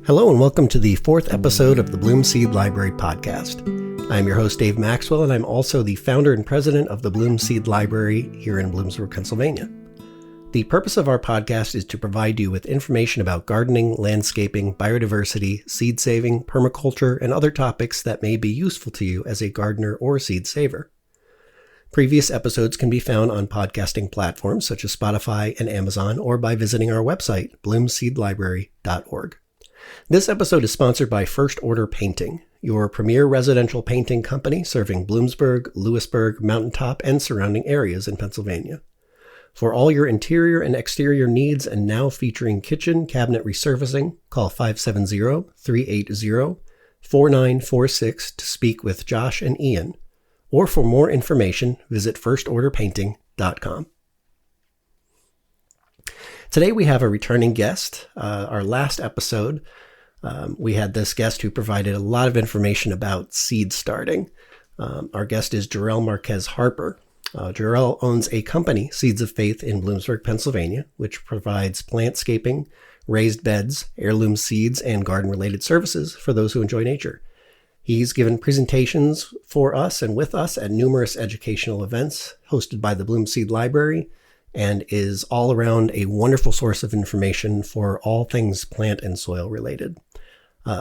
Hello and welcome to the fourth episode of the Bloom Seed Library podcast. I'm your host, Dave Maxwell, and I'm also the founder and president of the Bloom Seed Library here in Bloomsburg, Pennsylvania. The purpose of our podcast is to provide you with information about gardening, landscaping, biodiversity, seed saving, permaculture, and other topics that may be useful to you as a gardener or seed saver. Previous episodes can be found on podcasting platforms such as Spotify and Amazon, or by visiting our website, bloomseedlibrary.org. This episode is sponsored by First Order Painting, your premier residential painting company serving Bloomsburg, Lewisburg, Mountaintop, and surrounding areas in Pennsylvania. For all your interior and exterior needs and now featuring kitchen cabinet resurfacing, call 570-380-4946 to speak with Josh and Ian. Or for more information, visit firstorderpainting.com. Today we have a returning guest. Our last episode, we had this guest who provided a lot of information about seed starting. Our guest is Jahrell Marquez Harper. Jahrell owns a company, Seeds of Faith, in Bloomsburg, Pennsylvania, which provides plantscaping, raised beds, heirloom seeds, and garden-related services for those who enjoy nature. He's given presentations for us and with us at numerous educational events hosted by the Bloom Seed Library, and is all around a wonderful source of information for all things plant and soil related.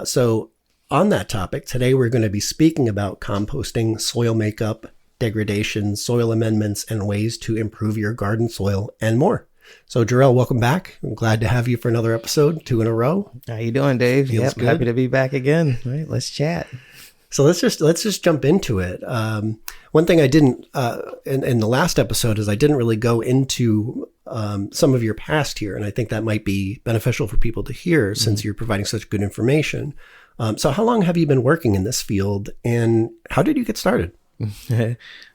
So on that topic, today we're going to be speaking about composting, soil makeup, degradation, soil amendments, and ways to improve your garden soil and more. So Jahrell, welcome back. I'm glad to have you for another episode, 2 in a row. How you doing, Dave? Feels good. Happy to be back again. All right, let's chat. So let's just jump into it. One thing I didn't in the last episode is I didn't really go into some of your past here, and I think that might be beneficial for people to hear since you're providing such good information. So how long have you been working in this field, and how did you get started?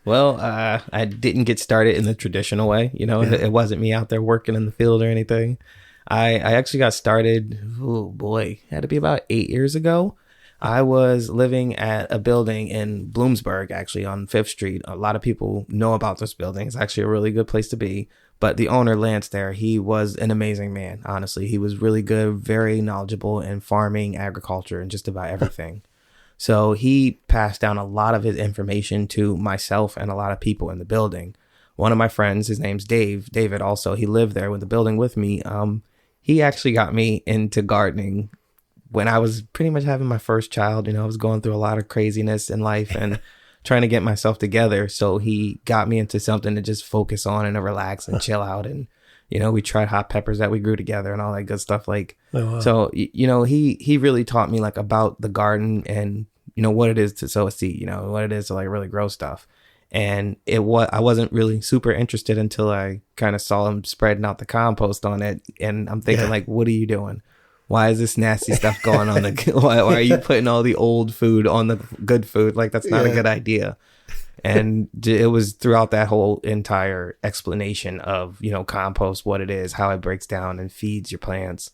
Well, I didn't get started in the traditional way. It wasn't me out there working in the field or anything. I actually got started, had to be about 8 years ago. I was living at a building in Bloomsburg, actually on 5th Street. A lot of people know about this building. It's actually a really good place to be. But the owner, Lance, there, he was an amazing man, honestly. He was really good, very knowledgeable in farming, agriculture, and just about everything. So he passed down a lot of his information to myself and a lot of people in the building. One of my friends, his name's David also, he lived there with the building with me. He actually got me into gardening when I was pretty much having my first child. I was going through a lot of craziness in life and trying to get myself together. So he got me into something to just focus on and to relax and chill out. And, we tried hot peppers that we grew together and all that good stuff. So, he really taught me about the garden and, what it is to sow a seed, what it is to really grow stuff. And I wasn't really super interested until I kind of saw him spreading out the compost on it. And I'm thinking what are you doing? Why is this nasty stuff going on? Why are you putting all the old food on the good food? That's not a good idea. And it was throughout that whole entire explanation of, compost, what it is, how it breaks down and feeds your plants,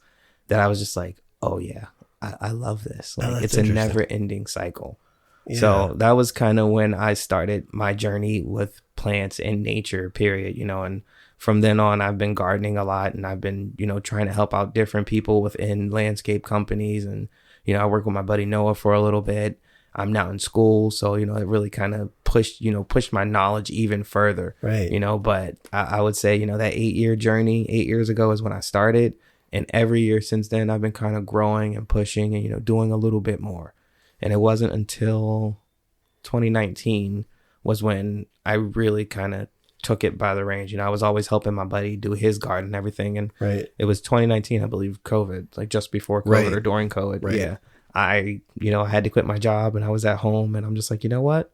that I was just like, oh yeah, I love this. It's a never ending cycle. Yeah. So that was kind of when I started my journey with plants and nature, period, and from then on, I've been gardening a lot, and I've been, trying to help out different people within landscape companies. And, I work with my buddy Noah for a little bit. I'm now in school. So, it really kind of pushed my knowledge even further, right? But I would say, that 8-year journey, 8 years ago is when I started. And every year since then, I've been kind of growing and pushing and, doing a little bit more. And it wasn't until 2019 was when I really kind of took it by the reins. I was always helping my buddy do his garden and everything. And It was 2019, I believe, COVID, just before COVID or during COVID. Right. Yeah. I had to quit my job and I was at home and I'm just like, you know what?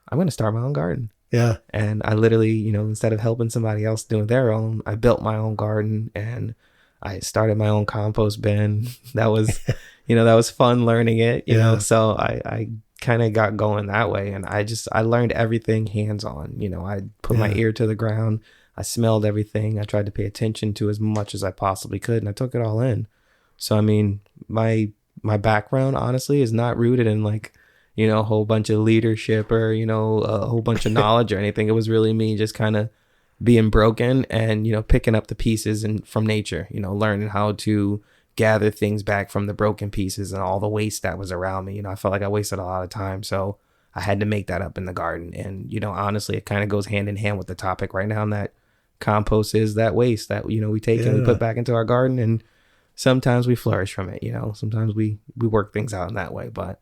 I'm going to start my own garden. Yeah. And I literally, instead of helping somebody else doing their own, I built my own garden and I started my own compost bin. That was, that was fun learning it, you know, so I kind of got going that way. And I learned everything hands-on. I put my ear to the ground. I smelled everything. I tried to pay attention to as much as I possibly could, and I took it all in. So, I mean, my background, honestly, is not rooted in a whole bunch of leadership or, a whole bunch of knowledge or anything. It was really me just kind of being broken and, picking up the pieces from nature, learning how to gather things back from the broken pieces and all the waste that was around me. I felt like I wasted a lot of time. So I had to make that up in the garden. And, honestly, it kind of goes hand in hand with the topic right now. And that compost is that waste that, we take and we put back into our garden. And sometimes we flourish from it. Sometimes we work things out in that way. But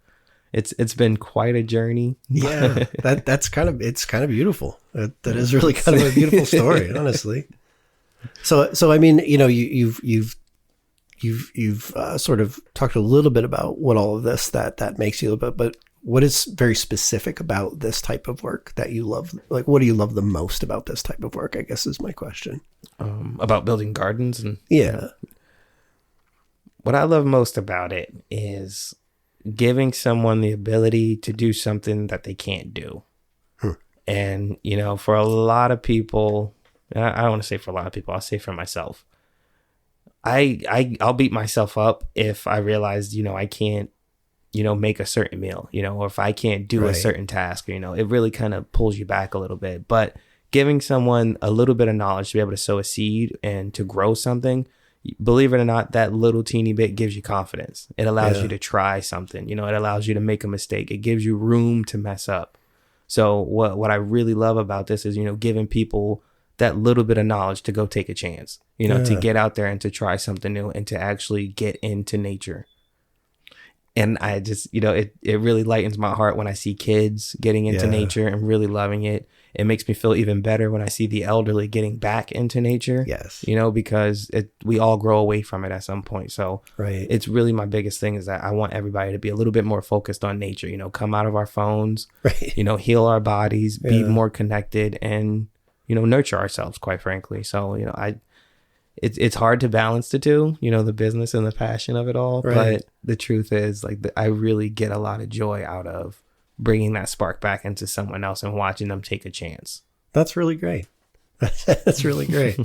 it's been quite a journey. Yeah, it's kind of beautiful. That is really kind of a beautiful story, honestly. So I mean, you've sort of talked a little bit about what all of this that makes you, but what is very specific about this type of work that you love? Like, what do you love the most about this type of work, I guess is my question. About building gardens and yeah. What I love most about it is giving someone the ability to do something that they can't do. And, for a lot of people, I don't want to say for a lot of people, I'll say for myself. I'll beat myself up if I realized, I can't, make a certain meal, or if I can't do a certain task, it really kind of pulls you back a little bit. But giving someone a little bit of knowledge to be able to sow a seed and to grow something, believe it or not, that little teeny bit gives you confidence. It allows you to try something, it allows you to make a mistake. It gives you room to mess up. So what I really love about this is, giving people that little bit of knowledge to go take a chance, to get out there and to try something new and to actually get into nature. And I just, it really lightens my heart when I see kids getting into nature and really loving it. It makes me feel even better when I see the elderly getting back into nature. Yes. Because we all grow away from it at some point. So it's really my biggest thing is that I want everybody to be a little bit more focused on nature, come out of our phones, heal our bodies, be more connected and, nurture ourselves, quite frankly. So, it's hard to balance the two, the business and the passion of it all. But the truth is, I really get a lot of joy out of bringing that spark back into someone else and watching them take a chance. That's really great. That's really great.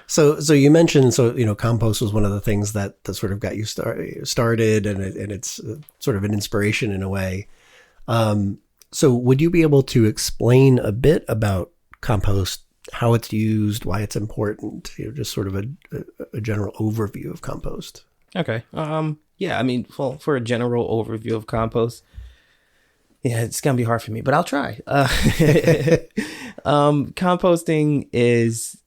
So you mentioned, compost was one of the things that sort of got you started and it's sort of an inspiration in a way. So would you be able to explain a bit about compost, how it's used, why it's important, just sort of a general overview of compost? Okay. Yeah, I mean, for a general overview of compost, it's going to be hard for me, but I'll try. Composting is,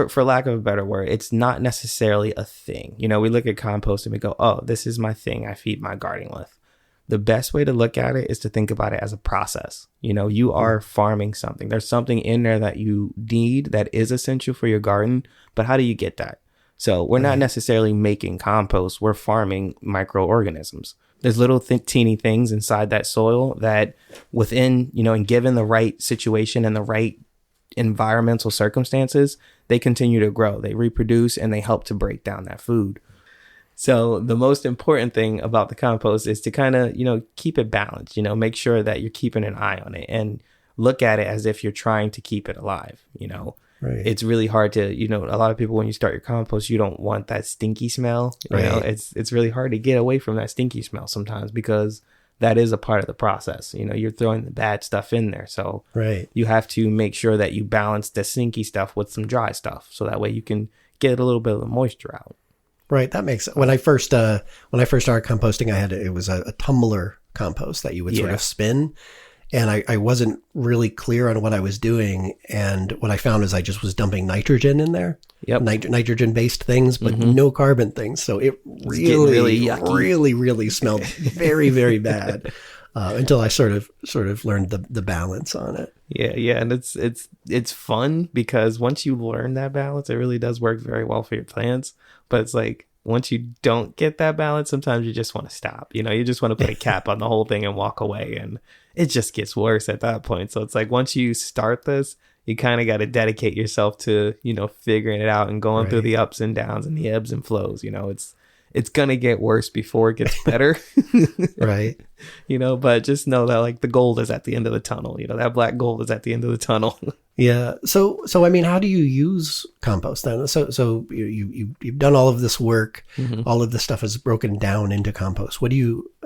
for lack of a better word, it's not necessarily a thing. We look at compost and we go, oh, this is my thing I feed my garden with. The best way to look at it is to think about it as a process. You are farming something. There's something in there that you need that is essential for your garden, but how do you get that? So we're not necessarily making compost. We're farming microorganisms. There's little teeny things inside that soil that within, and given the right situation and the right environmental circumstances, they continue to grow, they reproduce, and they help to break down that food. So the most important thing about the compost is to kind of, keep it balanced, make sure that you're keeping an eye on it and look at it as if you're trying to keep it alive. It's really hard to, a lot of people, when you start your compost, you don't want that stinky smell. It's really hard to get away from that stinky smell sometimes because that is a part of the process. You're throwing the bad stuff in there. So you have to make sure that you balance the stinky stuff with some dry stuff. So that way you can get a little bit of the moisture out. Right. That makes sense. When I first started composting, it was a tumbler compost that you would sort of spin. And I wasn't really clear on what I was doing. And what I found is I just was dumping nitrogen in there. Yep. Nitrogen based things, but no carbon things. So it really smelled very, very bad. Until I sort of learned the balance on it. Yeah. And it's fun because once you learn that balance, it really does work very well for your plants. But it's like, once you don't get that balance, sometimes you just want to stop. You just want to put a cap on the whole thing and walk away. And it just gets worse at that point. So it's like, once you start this, you kind of got to dedicate yourself to, figuring it out and going through the ups and downs and the ebbs and flows. It's going to get worse before it gets better. Right. But just know that the gold is at the end of the tunnel. That black gold is at the end of the tunnel. Yeah. So I mean, how do you use compost then? So you've done all of this work, all of this stuff is broken down into compost.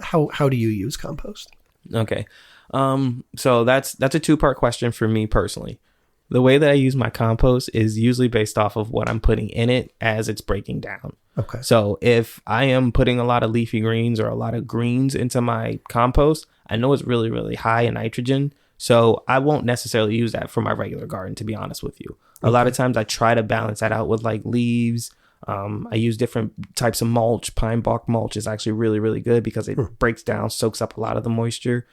How do you use compost? Okay. So that's a two-part question for me personally. The way that I use my compost is usually based off of what I'm putting in it as it's breaking down. Okay. So if I am putting a lot of leafy greens or a lot of greens into my compost, I know it's really, really high in nitrogen. So I won't necessarily use that for my regular garden, to be honest with you. A lot of times I try to balance that out with like leaves. I use different types of mulch. Pine bark mulch is actually really, really good because it breaks down, soaks up a lot of the moisture.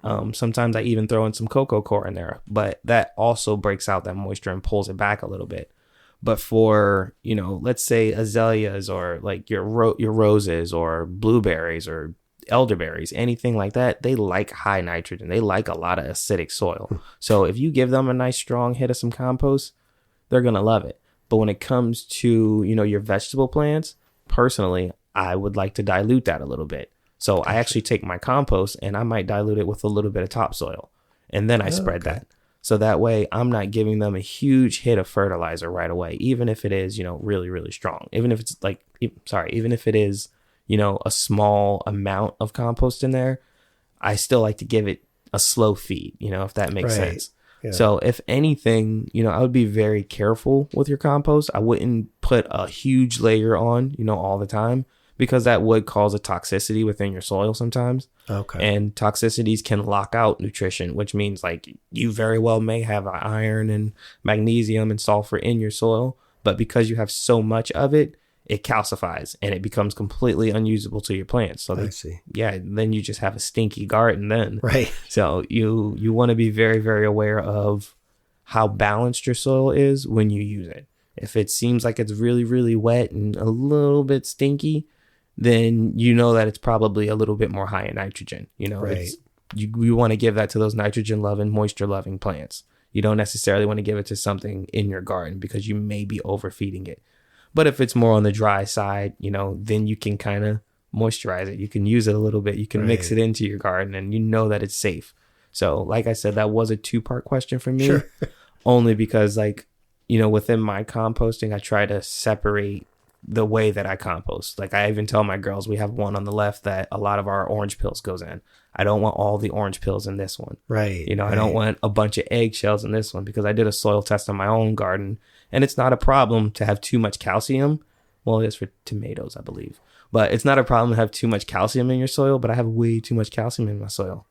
Sometimes I even throw in some cocoa coir in there, but that also breaks out that moisture and pulls it back a little bit. But for, let's say azaleas or like your roses or blueberries or elderberries, anything like that, they like high nitrogen. They like a lot of acidic soil. So if you give them a nice strong hit of some compost, they're going to love it. But when it comes to, your vegetable plants, personally, I would like to dilute that a little bit. So I actually take my compost and I might dilute it with a little bit of topsoil. And then I spread that. So that way I'm not giving them a huge hit of fertilizer right away, even if it is, really, really strong. Even if it's even if it is, a small amount of compost in there, I still like to give it a slow feed, if that makes sense. Yeah. So if anything, I would be very careful with your compost. I wouldn't put a huge layer on, all the time, because that would cause a toxicity within your soil sometimes. Okay. And toxicities can lock out nutrition, which means like you very well may have iron and magnesium and sulfur in your soil, but because you have so much of it, it calcifies and it becomes completely unusable to your plants. So I see. Yeah, then you just have a stinky garden then. Right. So you want to be very, very aware of how balanced your soil is when you use it. If it seems like it's really, really wet and a little bit stinky, then you know that it's probably a little bit more high in nitrogen. Right. You want to give that to those nitrogen loving, moisture loving plants. You don't necessarily want to give it to something in your garden because you may be overfeeding it. But if it's more on the dry side, then you can kind of moisturize it. You can use it a little bit. You can mix it into your garden and you know that it's safe. So like I said, that was a 2-part question for me. Sure. Only because within my composting, I try to separate the way that I compost. Like I even tell my girls, we have one on the left that a lot of our orange peels goes in. I don't want all the orange peels in this one. Right. I don't want a bunch of eggshells in this one because I did a soil test on my own garden and it's not a problem to have too much calcium. Well, it is for tomatoes, I believe, but it's not a problem to have too much calcium in your soil, but I have way too much calcium in my soil.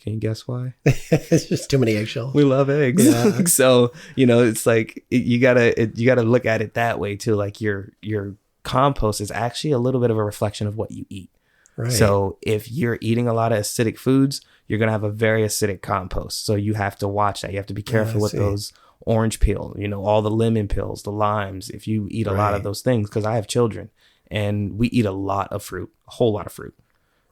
Can you guess why? It's just too many eggshells. We love eggs. Yeah. So, it's like you gotta look at it that way too. Like your compost is actually a little bit of a reflection of what you eat. Right. So if you're eating a lot of acidic foods, you're going to have a very acidic compost. So you have to watch that. You have to be careful with those orange peel, all the lemon peels, the limes, if you eat a lot of those things, because I have children and we eat a lot of fruit, a whole lot of fruit.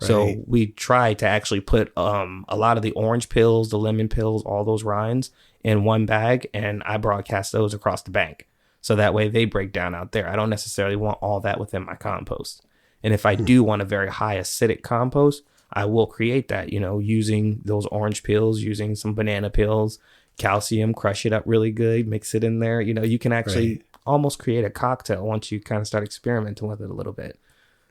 Right. So we try to actually put a lot of the orange pills, the lemon pills, all those rinds in one bag, and I broadcast those across the bank. So that way they break down out there. I don't necessarily want all that within my compost. And if I do want a very high acidic compost, I will create that, using those orange peels, using some banana peels, calcium, crush it up really good, mix it in there. You can actually almost create a cocktail once you kind of start experimenting with it a little bit.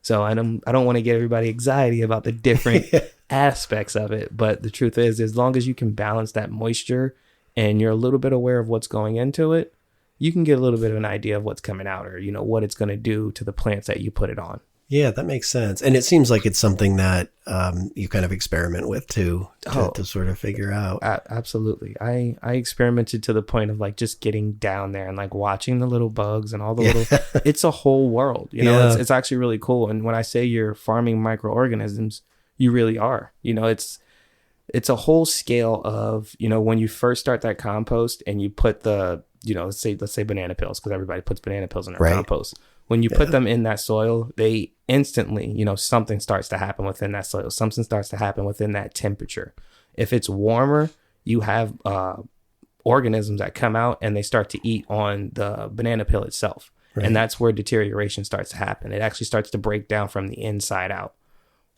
So I don't want to give everybody anxiety about the different aspects of it. But the truth is, as long as you can balance that moisture and you're a little bit aware of what's going into it, you can get a little bit of an idea of what's coming out or, what it's going to do to the plants that you put it on. Yeah, that makes sense. And it seems like it's something that you kind of experiment with too, to sort of figure out. Absolutely. I experimented to the point of like just getting down there and like watching the little bugs and all the little, it's a whole world, it's actually really cool. And when I say you're farming microorganisms, you really are, it's a whole scale of, when you first start that compost and you put the, let's say banana peels, because everybody puts banana peels in their compost. When you put them in that soil, they instantly, something starts to happen within that soil. Something starts to happen within that temperature. If it's warmer, you have organisms that come out and they start to eat on the banana peel itself. Right. And that's where deterioration starts to happen. It actually starts to break down from the inside out.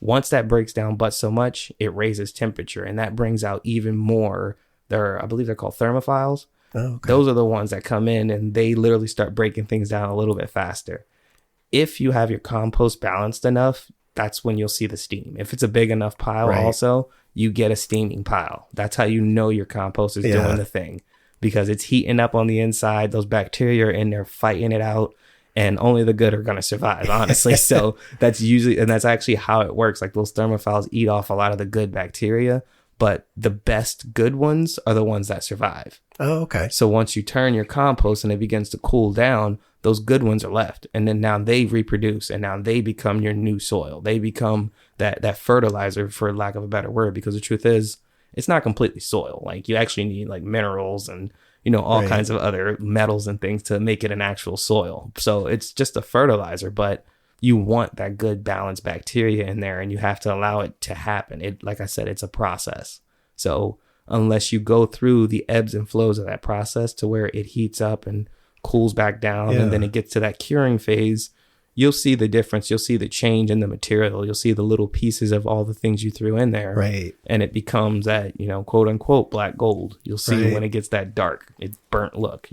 Once that breaks down but so much, it raises temperature. And that brings out even more, I believe they're called thermophiles. Oh, okay. Those are the ones that come in and they literally start breaking things down a little bit faster. If you have your compost balanced enough, that's when you'll see the steam. If it's a big enough pile also, you get a steaming pile. That's how you know your compost is doing the thing. because it's heating up on the inside. Those bacteria are in there fighting it out, and only the good are going to survive, honestly. So that's actually how it works. Like those thermophiles eat off a lot of the good bacteria, but the best good ones are the ones that survive. Oh, okay. So once you turn your compost and it begins to cool down, those good ones are left. And then now they reproduce, and now they become your new soil. They become that fertilizer, for lack of a better word, because the truth is it's not completely soil. Like you actually need like minerals and, all kinds of other metals and things to make it an actual soil. So it's just a fertilizer, but you want that good balanced bacteria in there, and you have to allow it to happen. It, like I said, it's a process. So unless you go through the ebbs and flows of that process to where it heats up and cools back down, and then it gets to that curing phase, you'll see the difference. You'll see the change in the material. You'll see the little pieces of all the things you threw in there. Right. And it becomes that, quote unquote, black gold. You'll see when it gets that dark, it's burnt look,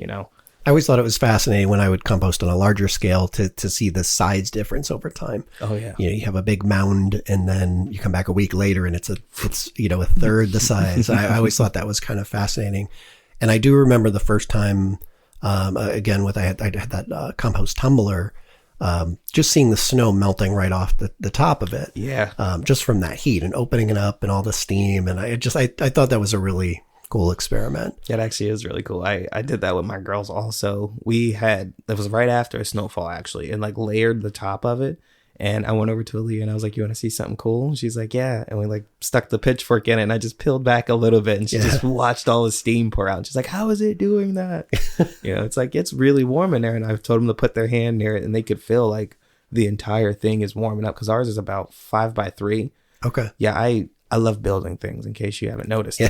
I always thought it was fascinating when I would compost on a larger scale to see the size difference over time. Oh yeah. You have a big mound, and then you come back a week later and it's a third the size. I always thought that was kind of fascinating. And I do remember the first time, again, I had that compost tumbler, just seeing the snow melting right off the top of it. Yeah. Just from that heat and opening it up and all the steam. And I thought that was a really cool experiment. It actually is really cool. I did that with my girls also. It was right after a snowfall actually, and like layered the top of it. And I went over to Aaliyah and I was like, "You want to see something cool?" And she's like, "Yeah." And we like stuck the pitchfork in it, and I just peeled back a little bit, and she just watched all the steam pour out. And she's like, "How is it doing that?" It's like, it's really warm in there. And I've told them to put their hand near it, and they could feel like the entire thing is warming up, because ours is about 5x3. Okay. Yeah, I love building things, in case you haven't noticed.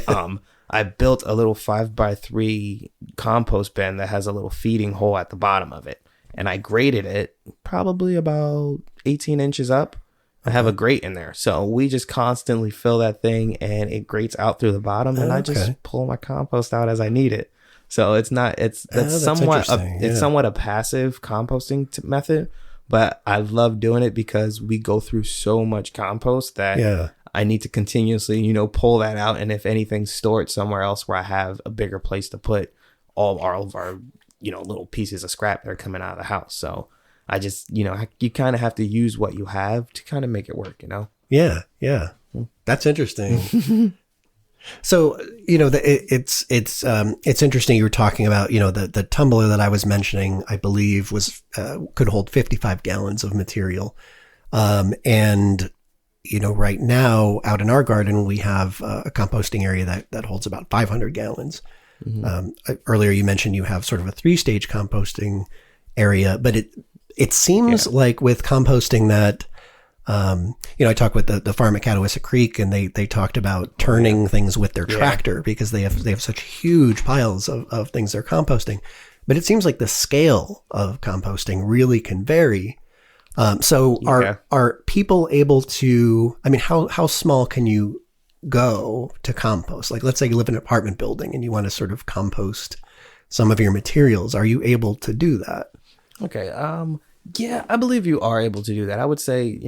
I built a little 5x3 compost bin that has a little feeding hole at the bottom of it. And I graded it probably about 18 inches up. I have a grate in there. So we just constantly fill that thing, and it grates out through the bottom, and I just pull my compost out as I need it. So it's somewhat a passive composting method, but I love doing it because we go through so much compost that I need to continuously, pull that out. And if anything, store it somewhere else where I have a bigger place to put all of our, little pieces of scrap that are coming out of the house. So I just, you kind of have to use what you have to kind of make it work, Yeah. Yeah. That's interesting. So, it's interesting. You were talking about, the tumbler that I was mentioning, I believe could hold 55 gallons of material. And right now out in our garden, we have a composting area that holds about 500 gallons. Mm-hmm. Earlier you mentioned you have sort of a 3-stage composting area, but it seems like with composting that, I talked with the farm at Catawissa Creek, and they talked about turning things with their tractor because they have such huge piles of things they're composting. But it seems like the scale of composting really can vary. So are people able to, how small can you go to compost? Like, let's say you live in an apartment building and you want to sort of compost some of your materials. Are you able to do that? Okay. Yeah, I believe you are able to do that. I would say,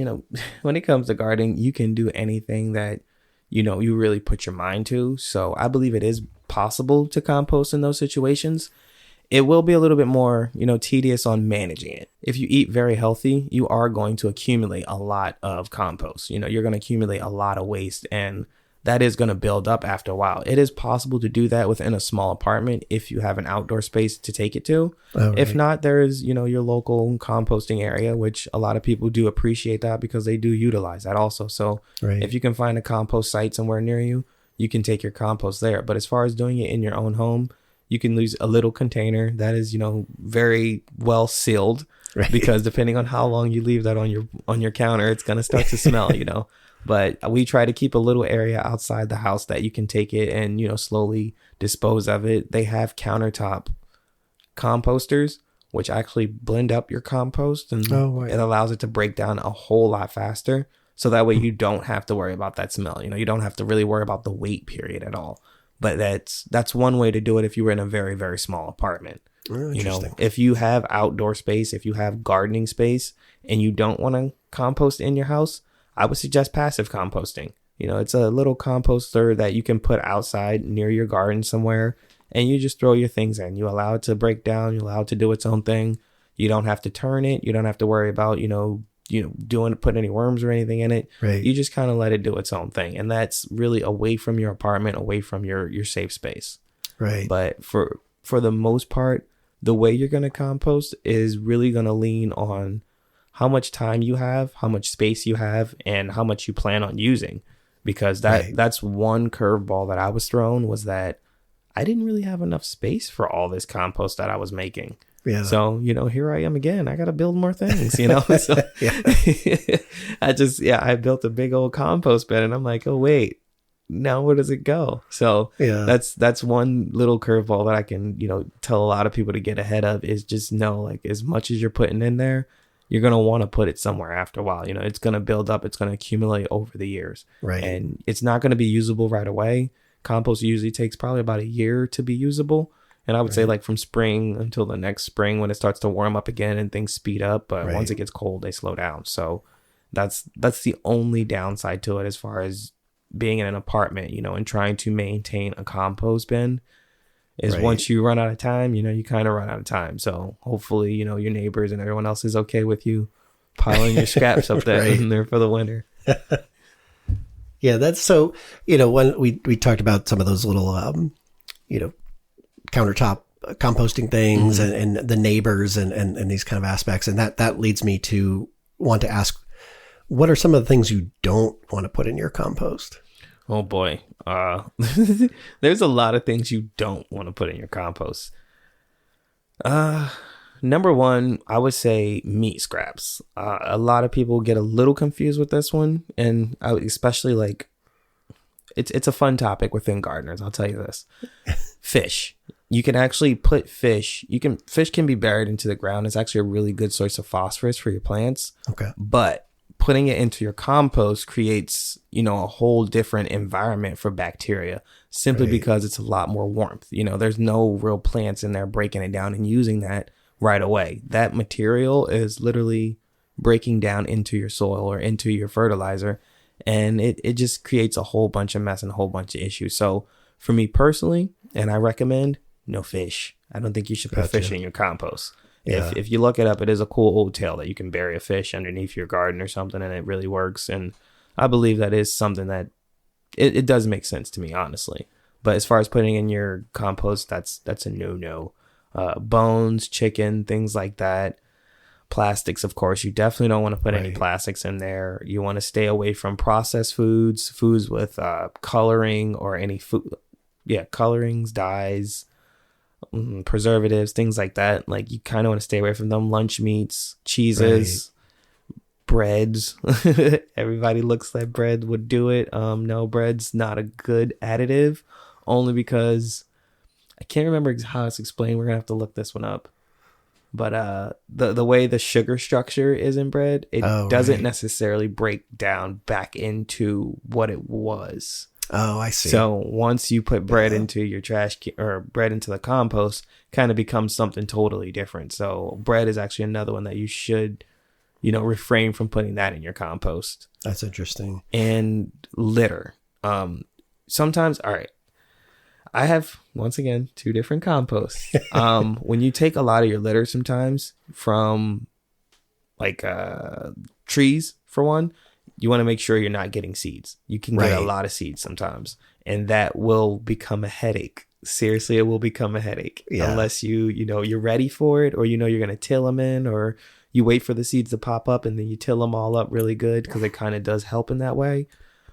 when it comes to gardening, you can do anything that, you really put your mind to. So I believe it is possible to compost in those situations. It will be a little bit more, tedious on managing it. If you eat very healthy, you are going to accumulate a lot of compost. You're going to accumulate a lot of waste, and that is going to build up after a while. It is possible to do that within a small apartment if you have an outdoor space to take it to. Oh, right. If not, there is, your local composting area, which a lot of people do appreciate that because they do utilize that also. So if you can find a compost site somewhere near you, you can take your compost there. But as far as doing it in your own home, you can use a little container that is, very well sealed, because depending on how long you leave that on your counter, it's going to start to smell, But we try to keep a little area outside the house that you can take it and, slowly dispose of it. They have countertop composters, which actually blend up your compost, and it allows it to break down a whole lot faster. So that way you don't have to worry about that smell. You don't have to really worry about the wait period at all. But that's one way to do it if you were in a very, very small apartment. Oh, interesting. If you have outdoor space, if you have gardening space, and you don't want to compost in your house, I would suggest passive composting. It's a little composter that you can put outside near your garden somewhere. and you just throw your things in. You allow it to break down. You allow it to do its own thing. You don't have to turn it. You don't have to worry about, putting any worms or anything in it. Right. You just kind of let it do its own thing. And that's really away from your apartment, away from your safe space. Right. But for the most part, the way you're going to compost is really going to lean on how much time you have, how much space you have, and how much you plan on using. Because that's one curveball that I was thrown, was that I didn't really have enough space for all this compost that I was making. Yeah. So, here I am again. I got to build more things, So I built a big old compost bin, and I'm like, oh, wait, now where does it go? So that's one little curveball that I can, tell a lot of people to get ahead of, is just know, like, as much as you're putting in there, you're going to want to put it somewhere after a while. It's going to build up. It's going to accumulate over the years. Right. And it's not going to be usable right away. Compost usually takes probably about a year to be usable. And I would say, like, from spring until the next spring, when it starts to warm up again and things speed up. But once it gets cold, they slow down. So that's the only downside to it, as far as being in an apartment, and trying to maintain a compost bin, is once you run out of time, you kind of run out of time. So hopefully, your neighbors and everyone else is okay with you piling your scraps up there in there for the winter. Yeah, that's so, when we talked about some of those little, countertop composting things and the neighbors and these kind of aspects. And that leads me to want to ask, what are some of the things you don't want to put in your compost? Oh boy. There's a lot of things you don't want to put in your compost. Number one, I would say meat scraps. A lot of people get a little confused with this one, and especially, like, it's a fun topic within gardeners. I'll tell you this. Fish. You can actually put fish can be buried into the ground. It's actually a really good source of phosphorus for your plants. Okay. But putting it into your compost creates, a whole different environment for bacteria, simply because it's a lot more warmth. There's no real plants in there breaking it down and using that right away. That material is literally breaking down into your soil or into your fertilizer, and it just creates a whole bunch of mess and a whole bunch of issues. So for me personally, and I recommend, no fish. I don't think you should put fish in your compost. Yeah. If you look it up, it is a cool old tale that you can bury a fish underneath your garden or something, and it really works. And I believe that is something that it does make sense to me, honestly. But as far as putting in your compost, that's a no. Bones, chicken, things like that. Plastics, of course, you definitely don't want to put any plastics in there. You want to stay away from processed foods with coloring or any food. Yeah, colorings, dyes, preservatives, things like that. Like, you kind of want to stay away from them. Lunch meats, cheeses, breads. Everybody looks like bread would do it. No, bread's not a good additive, only because I can't remember how it's explained. We're gonna have to look this one up. But the way the sugar structure is in bread, it doesn't necessarily break down back into what it was. Oh, I see. So once you put bread into your trash or bread into the compost, kind of becomes something totally different. So bread is actually another one that you should, refrain from putting that in your compost. That's interesting. And litter. Sometimes, all right. I have, once again, two different composts. When you take a lot of your litter sometimes from like trees, for one, you want to make sure you're not getting seeds. You can get a lot of seeds sometimes, and that will become a headache. Seriously, it will become a headache unless you're ready for it, or you're going to till them in, or you wait for the seeds to pop up and then you till them all up really good, because it kind of does help in that way.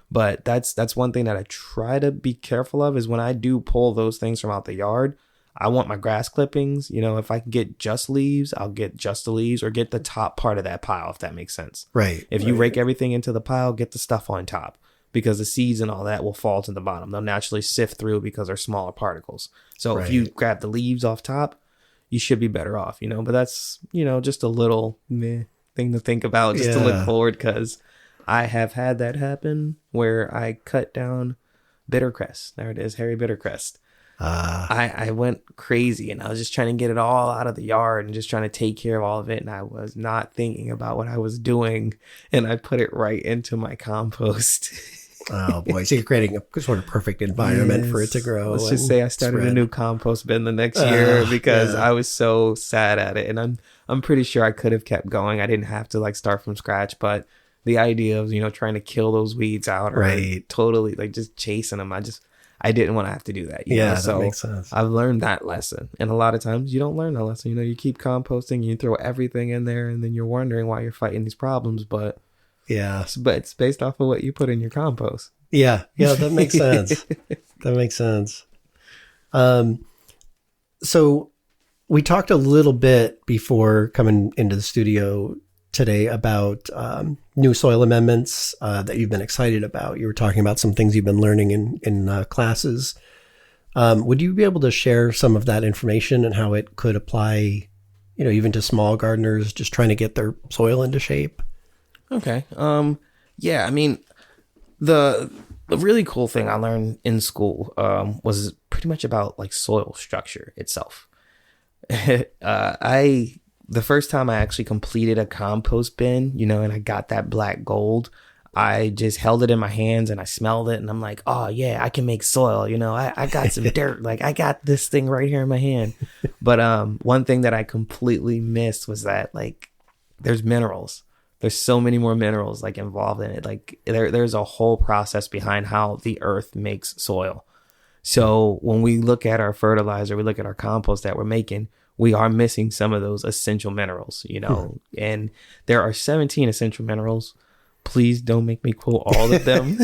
But that's one thing that I try to be careful of, is when I do pull those things from out the yard, I want my grass clippings. If I can get just leaves, I'll get just the leaves, or get the top part of that pile, if that makes sense. Right. If you rake everything into the pile, get the stuff on top, because the seeds and all that will fall to the bottom. They'll naturally sift through because they're smaller particles. So if you grab the leaves off top, you should be better off, But that's, just a little thing to think about, just to look forward, because I have had that happen where I cut down bittercrest. There it is, hairy bittercrest. I went crazy, and I was just trying to get it all out of the yard and just trying to take care of all of it. And I was not thinking about what I was doing, and I put it right into my compost. Oh boy, so you're creating a sort of perfect environment for it to grow. Let's just say I started spread. a new compost bin the next year because yeah. I was so sad at it, and I'm pretty sure I could have kept going. I didn't have to like start from scratch, but the idea of trying to kill those weeds out or Right. totally like just chasing them, I didn't want to have to do that. You Yeah, know? that So makes sense. I've learned that lesson, and a lot of times you don't learn that lesson. You keep composting, you throw everything in there, and then you're wondering why you're fighting these problems, but it's based off of what you put in your compost. Yeah, that makes sense. That makes sense. So we talked a little bit before coming into the studio today about new soil amendments that you've been excited about. You were talking about some things you've been learning in classes. Would you be able to share some of that information and how it could apply, even to small gardeners just trying to get their soil into shape? Okay. Yeah, I mean, the really cool thing I learned in school was pretty much about like soil structure itself. The first time I actually completed a compost bin, and I got that black gold, I just held it in my hands and I smelled it and I'm like, oh yeah, I can make soil. I got some dirt. Like I got this thing right here in my hand. But one thing that I completely missed was that like there's minerals. There's so many more minerals like involved in it. Like there's a whole process behind how the earth makes soil. So when we look at our fertilizer, we look at our compost that we're making, we are missing some of those essential minerals, and there are 17 essential minerals. Please don't make me quote all of them.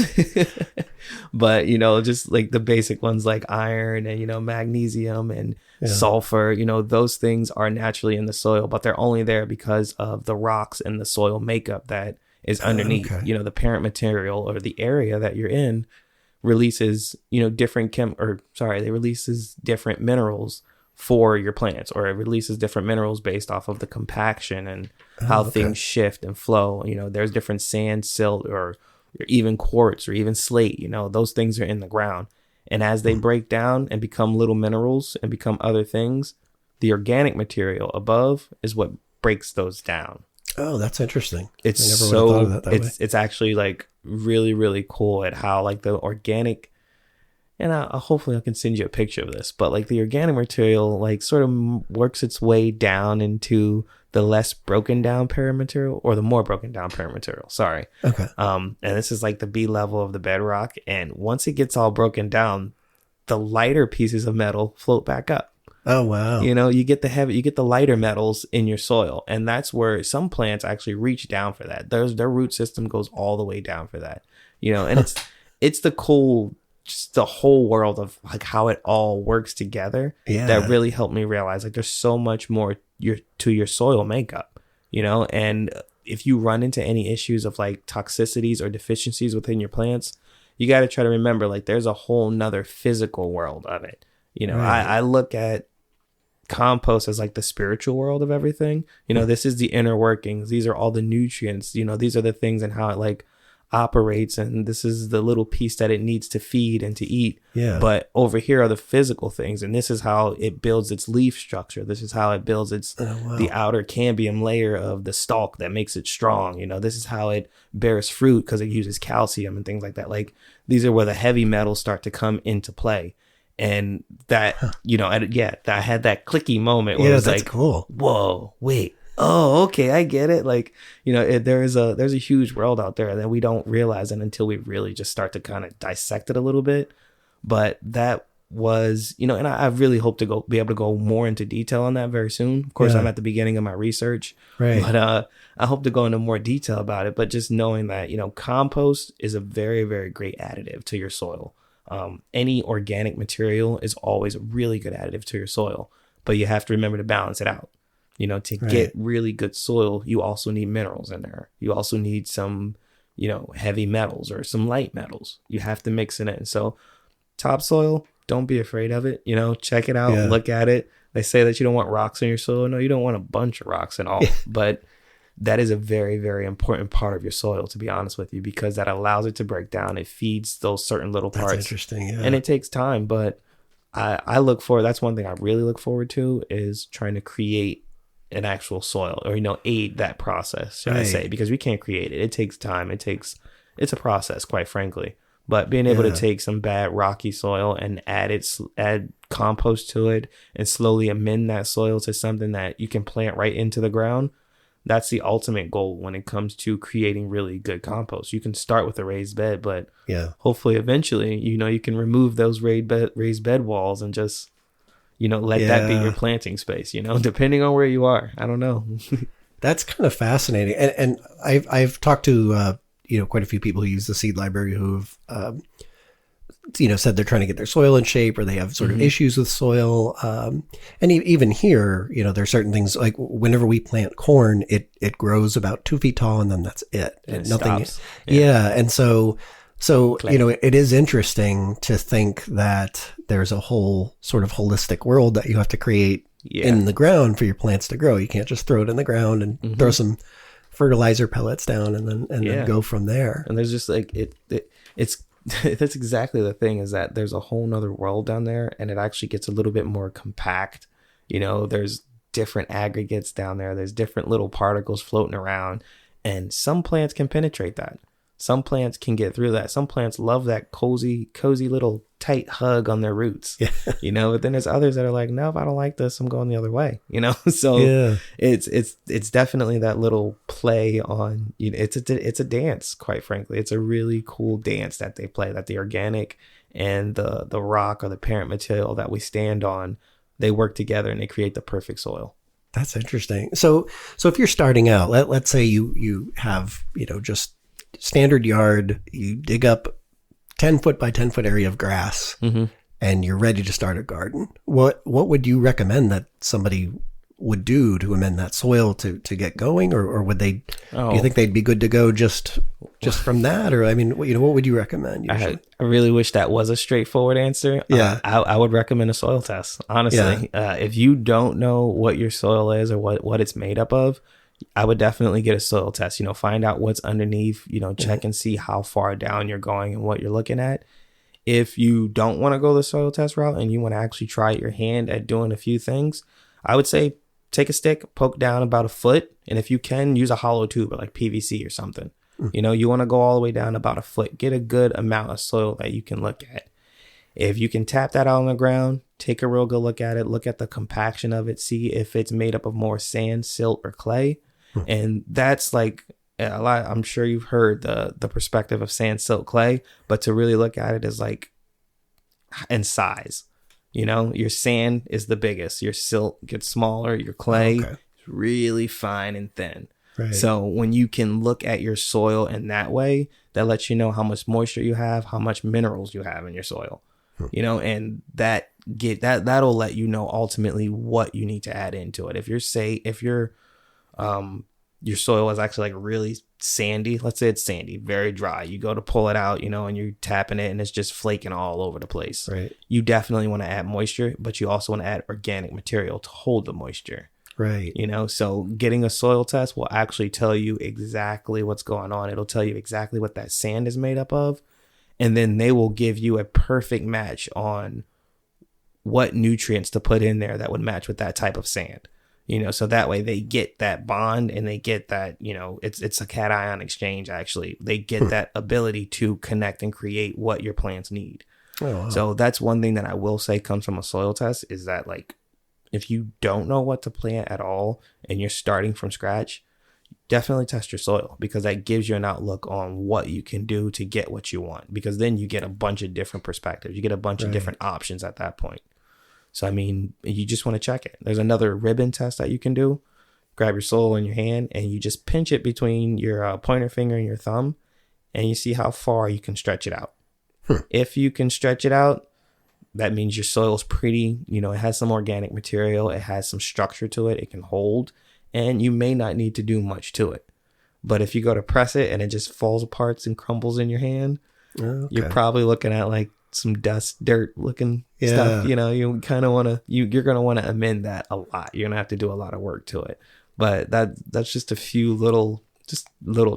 But, just like the basic ones like iron and, magnesium and sulfur, those things are naturally in the soil, but they're only there because of the rocks and the soil makeup that is underneath. Okay. The parent material or the area that you're in releases, releases different minerals for your plants, or it releases different minerals based off of the compaction and how things shift and flow. There's different sand, silt, or even quartz or even slate, those things are in the ground. And as they break down and become little minerals and become other things, the organic material above is what breaks those down. Oh, that's interesting. It's I never would have thought of that way. It's actually like really, really cool at how like the organic, and hopefully I can send you a picture of this, but like the organic material like sort of works its way down into the less broken down parent material, or the more broken down parent material. Sorry. Okay. And this is like the B level of the bedrock. And once it gets all broken down, the lighter pieces of metal float back up. Oh, wow. You get the lighter metals in your soil. And that's where some plants actually reach down for that. Their root system goes all the way down for that, and it's the cool, just the whole world of like how it all works together. Yeah. That really helped me realize like there's so much more to your soil makeup, and if you run into any issues of like toxicities or deficiencies within your plants, you got to try to remember like there's a whole nother physical world of it. Right. I look at compost as like the spiritual world of everything. This is the inner workings. These are all the nutrients, these are the things and how it like operates, and this is the little piece that it needs to feed and to eat. Yeah. But over here are the physical things, and this is how it builds its leaf structure. This is how it builds its the outer cambium layer of the stalk that makes it strong. This is how it bears fruit because it uses calcium and things like that. Like these are where the heavy metals start to come into play. And that, I had that clicky moment where it was like, cool. Whoa, wait. Oh, okay, I get it. Like, there's a huge world out there that we don't realize it until we really just start to kind of dissect it a little bit. But that was, and I really hope to be able to go more into detail on that very soon. Of course, I'm at the beginning of my research, right? But I hope to go into more detail about it. But just knowing that, compost is a very, very great additive to your soil. Any organic material is always a really good additive to your soil, but you have to remember to balance it out. To get really good soil, you also need minerals in there. You also need some, heavy metals or some light metals. You have to mix it in. So topsoil, don't be afraid of it. Check it out, look at it. They say that you don't want rocks in your soil. No, you don't want a bunch of rocks and all, but that is a very, very important part of your soil, to be honest with you, because that allows it to break down. It feeds those certain little parts. That's interesting. Yeah. And it takes time, but I look forward. That's one thing I really look forward to, is trying to create an actual soil, or, aid that process, should I say, because we can't create it. It takes time. It's a process, quite frankly. But being able to Yeah. take some bad rocky soil and add compost to it and slowly amend that soil to something that you can plant right into the ground, that's the ultimate goal when it comes to creating really good compost. You can start with a raised bed, but Yeah. hopefully eventually, you can remove those raised bed walls and just, let that be Yeah. your planting space, depending on where you are. I don't know. That's kind of fascinating. And I've talked to, quite a few people who use the seed library who've, said they're trying to get their soil in shape, or they have sort of issues with soil. And even here, there's certain things like whenever we plant corn, it grows about 2 feet tall and then that's it. And Nothing. stops. Yeah. And so, Clay. it is interesting to think that there's a whole sort of holistic world that you have to create in the ground for your plants to grow. You can't just throw it in the ground and throw some fertilizer pellets down and then go from there. And there's just like it's that's exactly the thing, is that there's a whole nother world down there, and it actually gets a little bit more compact. There's different aggregates down there. There's different little particles floating around, and some plants can penetrate that. Some plants can get through that. Some plants love that cozy little tight hug on their roots, but then there's others that are like, no, if I don't like this, I'm going the other way, so it's definitely that little play on, it's a dance, quite frankly. It's a really cool dance that they play, that the organic and the rock or the parent material that we stand on, they work together and they create the perfect soil. That's interesting. So if you're starting out, let's say you have, just standard yard, you dig up 10 foot by 10 foot area of grass, and you're ready to start a garden. What would you recommend that somebody would do to amend that soil to get going, or would they? Do you think they'd be good to go just from that, or what would you recommend? I really wish that was a straightforward answer. Yeah, I would recommend a soil test, honestly. If you don't know what your soil is or what it's made up of, I would definitely get a soil test, find out what's underneath, check and see how far down you're going and what you're looking at. If you don't want to go the soil test route and you want to actually try your hand at doing a few things, I would say take a stick, poke down about a foot. And if you can, use a hollow tube like PVC or something. You want to go all the way down about a foot, get a good amount of soil that you can look at. If you can tap that out on the ground, take a real good look at it, look at the compaction of it, see if it's made up of more sand, silt, or clay. And that's like a lot. I'm sure you've heard the perspective of sand, silt, clay, but to really look at it is like in size. Your sand is the biggest, your silt gets smaller, your clay is really fine and thin. Right. So when you can look at your soil in that way, that lets you know how much moisture you have, how much minerals you have in your soil. And that'll let you know ultimately what you need to add into it. If your soil is actually like really sandy, let's say it's sandy, very dry, you go to pull it out, and you're tapping it and it's just flaking all over the place. Right. You definitely want to add moisture, but you also want to add organic material to hold the moisture. Right. So getting a soil test will actually tell you exactly what's going on. It'll tell you exactly what that sand is made up of. And then they will give you a perfect match on what nutrients to put in there that would match with that type of sand. So that way they get that bond and they get that, it's a cation exchange. Actually, they get that ability to connect and create what your plants need. Oh, wow. So that's one thing that I will say comes from a soil test, is that like, if you don't know what to plant at all and you're starting from scratch, definitely test your soil, because that gives you an outlook on what you can do to get what you want, because then you get a bunch of different perspectives. You get a bunch of different options at that point. So, you just want to check it. There's another ribbon test that you can do. Grab your soil in your hand and you just pinch it between your pointer finger and your thumb, and you see how far you can stretch it out. If you can stretch it out, that means your soil is pretty, it has some organic material, it has some structure to it, it can hold, and you may not need to do much to it. But if you go to press it and it just falls apart and crumbles in your hand, you're probably looking at like some dirt looking stuff. You kind of want to, you're going to want to amend that a lot. You're going to have to do a lot of work to it. But that's just a few little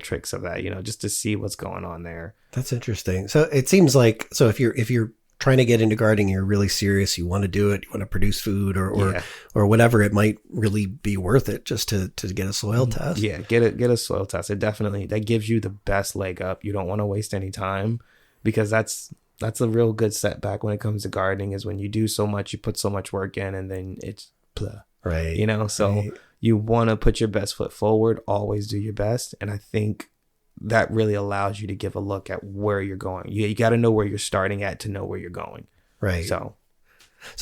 tricks of that, just to see what's going on there. That's interesting. So it seems like, if you're trying to get into gardening, you're really serious, you want to do it, you want to produce food or whatever, it might really be worth it just to get a soil test. Yeah, get a soil test. It definitely, that gives you the best leg up. You don't want to waste any time. because that's a real good setback when it comes to gardening, is when you do so much, you put so much work in, and then it's blah, Right. you know. So Right. you want to put your best foot forward, always do your best, and I think that really allows you to give a look at where you're going. You got to know where you're starting at to know where you're going. Right. So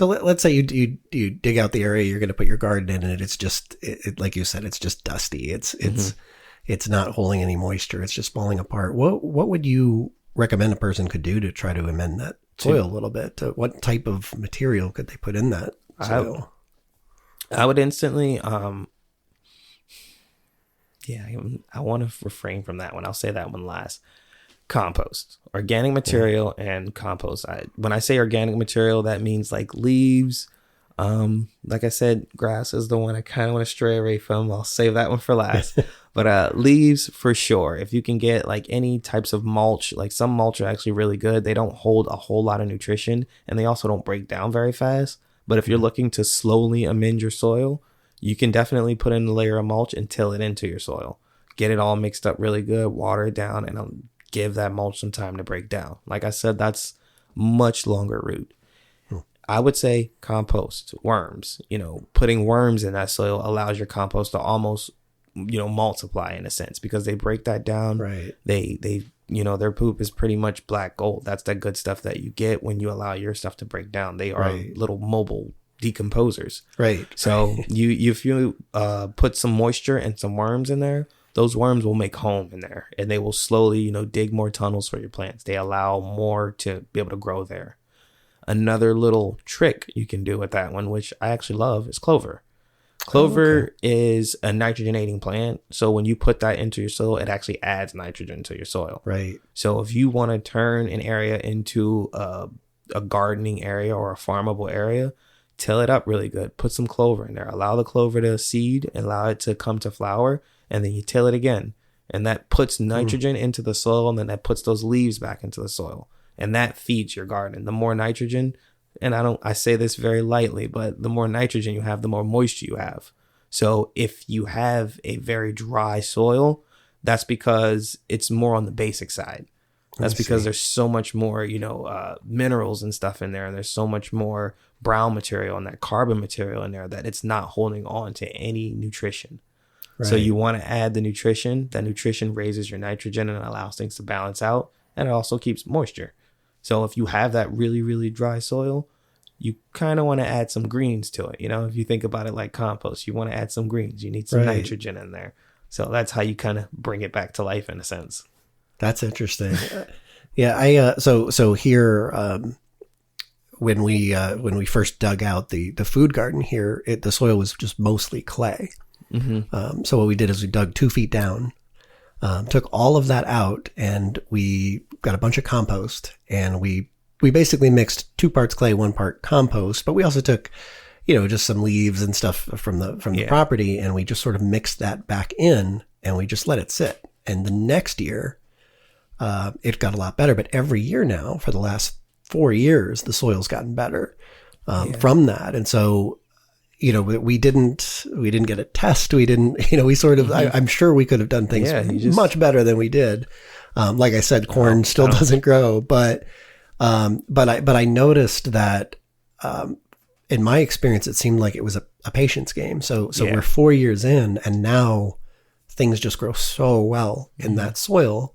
let's say you dig out the area you're going to put your garden in, and it's just like you said, it's just dusty. It's not holding any moisture. It's just falling apart. What would you recommend a person could do to try to amend that soil a little bit? What type of material could they put in that soil? I would instantly, I want to refrain from that one. I'll say that one last. Compost, organic material, and compost. When I say organic material, that means like leaves. Like I said, grass is the one I kind of want to stray away from. I'll save that one for last. But leaves for sure. If you can get like any types of mulch, like some mulch are actually really good. They don't hold a whole lot of nutrition, and they also don't break down very fast. But if you're looking to slowly amend your soil, you can definitely put in a layer of mulch and till it into your soil. Get it all mixed up really good, water it down, and give that mulch some time to break down. Like I said, that's much longer route. I would say compost, worms. Putting worms in that soil allows your compost to almost, multiply in a sense, because they break that down. Right. They their poop is pretty much black gold. That's that good stuff that you get when you allow your stuff to break down. They are little mobile decomposers. Right. So if you put some moisture and some worms in there, those worms will make home in there, and they will slowly, dig more tunnels for your plants. They allow more to be able to grow there. Another little trick you can do with that one, which I actually love, is clover. Clover is a nitrogenating plant. So when you put that into your soil, it actually adds nitrogen to your soil. Right. So if you want to turn an area into a gardening area or a farmable area, till it up really good. Put some clover in there. Allow the clover to seed, allow it to come to flower, and then you till it again. And that puts nitrogen into the soil, and then that puts those leaves back into the soil. And that feeds your garden. The more nitrogen, and I say this very lightly, but the more nitrogen you have, the more moisture you have. So if you have a very dry soil, that's because it's more on the basic side. That's because there's so much more, minerals and stuff in there. And there's so much more brown material and that carbon material in there that it's not holding on to any nutrition. Right. So you want to add the nutrition. That nutrition raises your nitrogen and allows things to balance out. And it also keeps moisture. So if you have that really, really dry soil, you kind of want to add some greens to it. If you think about it like compost, you want to add some greens. You need some nitrogen in there. So that's how you kind of bring it back to life in a sense. That's interesting. Yeah. So here, when we first dug out the food garden here, the soil was just mostly clay. Mm-hmm. So what we did is we dug 2 feet down, took all of that out, and we got a bunch of compost, and we basically mixed 2 parts clay, 1 part compost, but we also took, just some leaves and stuff from the property, and we just sort of mixed that back in, and we just let it sit. And the next year, it got a lot better, but every year now for the last 4 years, the soil's gotten better, from that. And so, we didn't get a test. We didn't, we sort of, I'm sure we could have done things much better than we did. Like I said, corn still doesn't grow, but I noticed that, in my experience, it seemed like it was a patience game. So we're 4 years in, and now things just grow so well in that soil,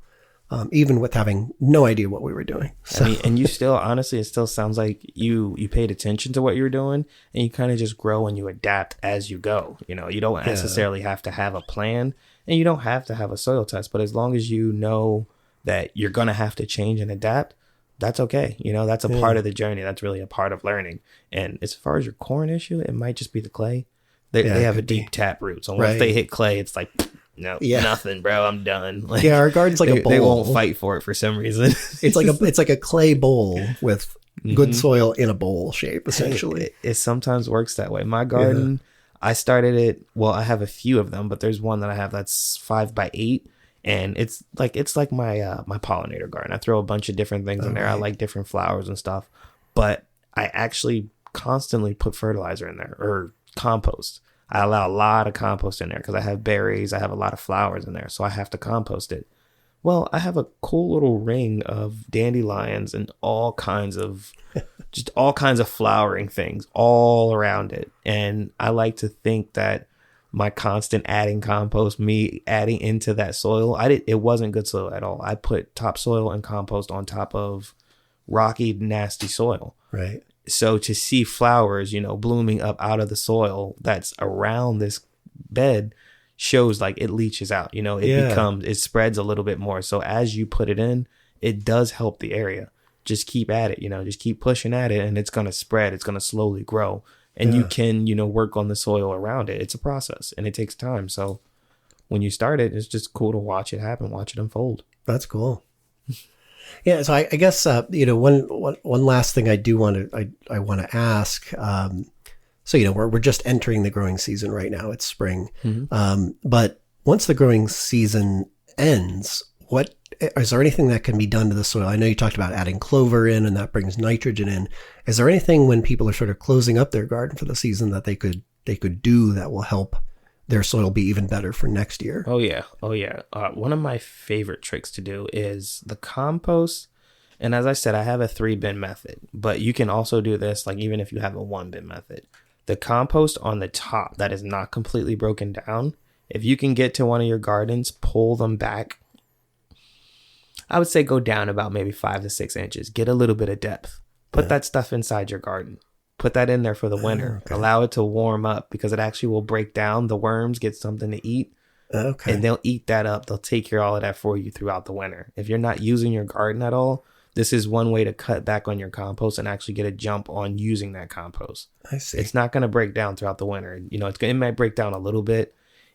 even with having no idea what we were doing. So. And you still, honestly, it still sounds like you paid attention to what you were doing, and you kind of just grow and you adapt as you go. You don't necessarily have to have a plan, and you don't have to have a soil test, but as long as you know that you're going to have to change and adapt, that's okay. That's a part of the journey. That's really a part of learning. And as far as your corn issue, it might just be the clay. They have a deep tap root. So once they hit clay, it's like, no, nothing, bro. I'm done. Like, our garden's like a bowl. They won't fight for it for some reason. It's like a clay bowl with good soil in a bowl shape, essentially. It sometimes works that way. My garden, I started it. Well, I have a few of them, but there's one that I have that's 5x8. And it's like my my pollinator garden. I throw a bunch of different things in there. I like different flowers and stuff. But I actually constantly put fertilizer in there, or compost. I allow a lot of compost in there because I have berries. I have a lot of flowers in there. So I have to compost it. Well, I have a cool little ring of dandelions and all kinds of flowering things all around it. And I like to think that my constant adding compost, me adding into that soil, it wasn't good soil at all. I put topsoil and compost on top of rocky, nasty soil. Right. So to see flowers, blooming up out of the soil that's around this bed shows like it leaches out, it spreads a little bit more. So as you put it in, it does help the area. Just keep at it, just keep pushing at it, and it's going to spread. It's going to slowly grow, and you can, work on the soil around it. It's a process and it takes time. So when you start it, it's just cool to watch it happen, watch it unfold. That's cool. Yeah. So I guess, one last thing I want to ask, so, we're just entering the growing season right now. It's spring. Mm-hmm. But once the growing season ends, is there anything that can be done to the soil? I know you talked about adding clover in, and that brings nitrogen in. Is there anything when people are sort of closing up their garden for the season that they could do that will help their soil be even better for next year? Oh yeah. One of my favorite tricks to do is the compost. And as I said, I have a 3-bin method, but you can also do this, like even if you have a 1-bin method. The compost on the top that is not completely broken down, if you can get to one of your gardens, pull them back. I would say go down about maybe 5 to 6 inches. Get a little bit of depth. Put that stuff inside your garden. Put that in there for the winter. Okay. Allow it to warm up because it actually will break down. The worms get something to eat. Okay. And they'll eat that up. They'll take care of all of that for you throughout the winter. If you're not using your garden at all, this is one way to cut back on your compost and actually get a jump on using that compost. I see. It's not going to break down throughout the winter. It might break down a little bit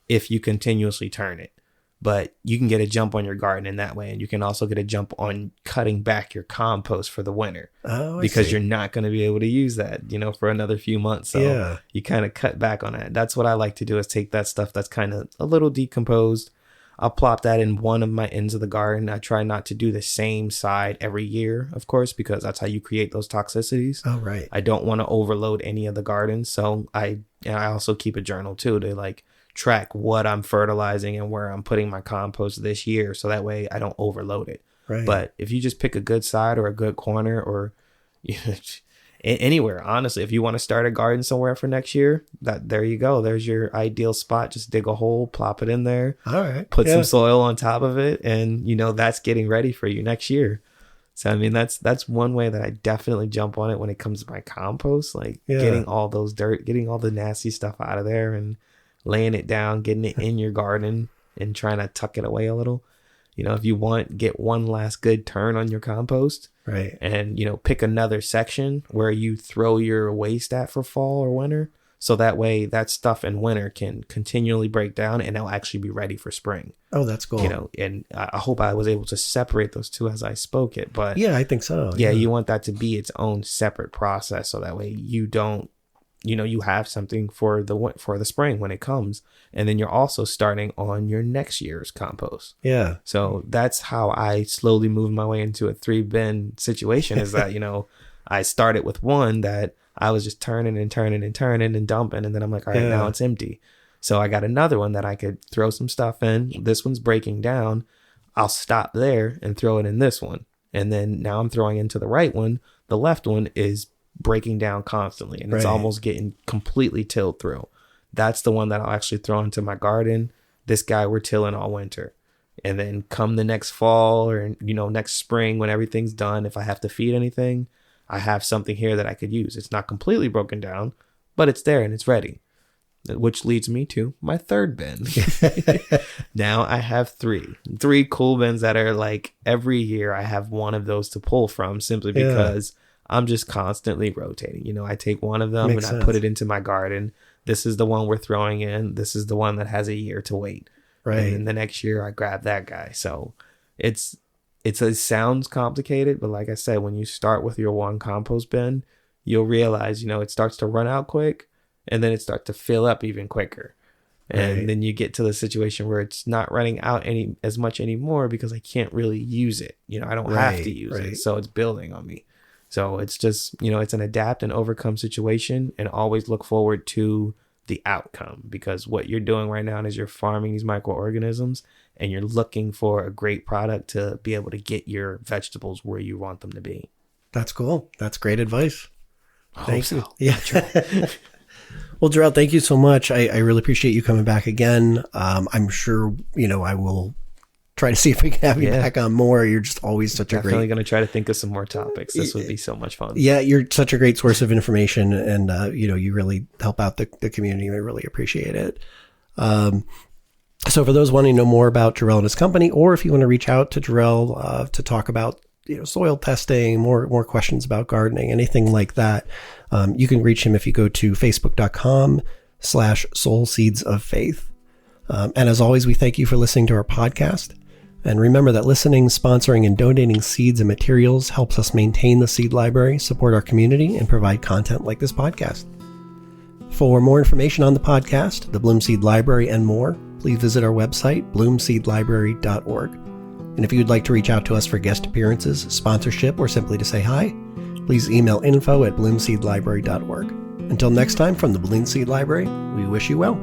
if you continuously turn it. But you can get a jump on your garden in that way. And you can also get a jump on cutting back your compost for the winter. Because you're not going to be able to use that, for another few months. So you kind of cut back on that. That's what I like to do, is take that stuff that's kind of a little decomposed. I'll plop that in one of my ends of the garden. I try not to do the same side every year, of course, because that's how you create those toxicities. Oh, right. I don't want to overload any of the gardens. So I also keep a journal too, to track what I'm fertilizing and where I'm putting my compost this year. So that way I don't overload it. Right. But if you just pick a good side or a good corner, or anywhere, honestly, if you want to start a garden somewhere for next year, there you go. There's your ideal spot. Just dig a hole, plop it in there. All right. Put some soil on top of it, and that's getting ready for you next year. So I mean, that's one way that I definitely jump on it when it comes to my compost, getting all those getting all the nasty stuff out of there and laying it down, getting it in your garden and trying to tuck it away a little. If you get one last good turn on your compost, right, and pick another section where you throw your waste at for fall or winter, so that way that stuff in winter can continually break down and it'll actually be ready for spring. Oh, that's cool. And I hope I was able to separate those two as I spoke it, but yeah, I think so. Yeah, you want that to be its own separate process, so that way you don't, you have something for the spring when it comes, and then you're also starting on your next year's compost. Yeah. So that's how I slowly moved my way into a 3-bin situation, is that, I started with one that I was just turning and dumping. And then I'm like, all right, now it's empty. So I got another one that I could throw some stuff in. This one's breaking down. I'll stop there and throw it in this one. And then now I'm throwing into the right one. The left one is breaking down constantly, and it's almost getting completely tilled through. That's the one that I'll actually throw into my garden. This guy we're tilling all winter, and then come the next fall or next spring, when everything's done, if I have to feed anything, I have something here that I could use. It's not completely broken down, but it's there and it's ready, which leads me to my 3rd bin. Now I have three cool bins that are every year I have one of those to pull from, simply because I'm just constantly rotating. I take one of them and I put it into my garden. This is the one we're throwing in. This is the one that has a year to wait. Right. And then the next year I grab that guy. So it sounds complicated, but like I said, when you start with your one compost bin, you'll realize, it starts to run out quick, and then it starts to fill up even quicker. And then you get to the situation where it's not running out as much anymore because I can't really use it. I don't have to use it. So it's building on me. So it's just, it's an adapt and overcome situation, and always look forward to the outcome, because what you're doing right now is you're farming these microorganisms, and you're looking for a great product to be able to get your vegetables where you want them to be. That's cool. That's great advice. Thank you. So. Yeah. Well, Jahrell, thank you so much. I really appreciate you coming back again. I'm sure, I will try to see if we can have you back on more. You're just always such Definitely going to try to think of some more topics. This would be so much fun. Yeah, you're such a great source of information, and you really help out the community. I really appreciate it. So for those wanting to know more about Jahrell and his company, or if you want to reach out to Jahrell to talk about soil testing, more questions about gardening, anything like that, you can reach him if you go to facebook.com/soulseedsoffaith. And as always, we thank you for listening to our podcast. And remember that listening, sponsoring, and donating seeds and materials helps us maintain the seed library, support our community, and provide content like this podcast. For more information on the podcast, the Bloom Seed Library, and more, please visit our website, bloomseedlibrary.org. And if you'd like to reach out to us for guest appearances, sponsorship, or simply to say hi, please email info@bloomseedlibrary.org. Until next time, from the Bloom Seed Library, we wish you well.